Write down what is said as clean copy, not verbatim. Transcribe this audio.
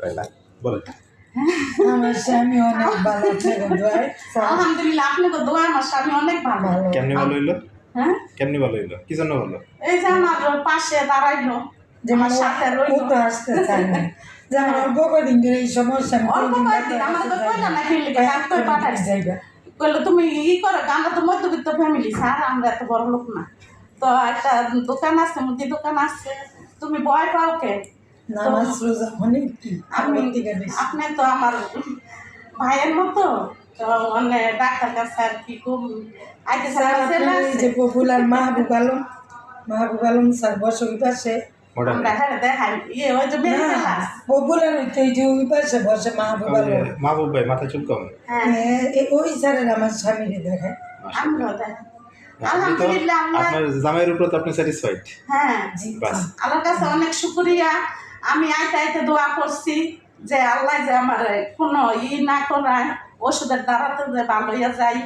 তাই না বলে আমার স্বামী অনেক ভালো দোয়ায় আলহামদুলিল্লাহ আপনাকে দোয়া আমার স্বামী অনেক ভালো। কেমনি ভালো হইলো? হ্যাঁ কেমনি ভালো হইলো? কি জন্য ভালো? এই যে আমার পাশে দাঁড়াইলো, যে আমার সাথে রইলো। তো আসতে চাই না যে আমার অল্প কদিন ধরে এই সমস্যা অল্প কয়েকদিন আমার তো কইলা না ফেলে গেছে, আমি তো পাঠাইছি যাইবা কইলো তুমি করো, আমরা তো মধ্যবিত্ত ফ্যামিলি স্যার, আমরা এত বড় লোক না। তো একটা দোকান আছে, মুদি দোকান আছে, তুমি ভয় পাও কে? নামাজ রোজা অনেক আমি আপনি তো আমার ভাইয়ের মতো, তো মানে ডাক্তার কাছে আর কি খুব আইতে যে পপুলার মাহবুব আলম স্যার বসে ওই পাশে আমরা হ্যাঁ দেখাই ইয়ে ওই যে পপুলার হইতে এই যে ওই পাশে বসে মাহবুব আলম মাহবুব ভাই মাথা চুল কম। ওই স্যারের আমার স্বামীরে দেখায়। আমরাও দেখাই আলহামদুলিল্লাহ। আপনার জামাইয়ের উপর তো আপনি স্যাটিসফাইড? হ্যাঁ বাস আল্লাহর কাছে অনেক শুকরিয়া। আমি আইতে আইতে দোয়া করছি যে আল্লাহ যে আমার কোনো না করায়, ওষুধের দ্বারাতে যে ভালো হইয়া যায়।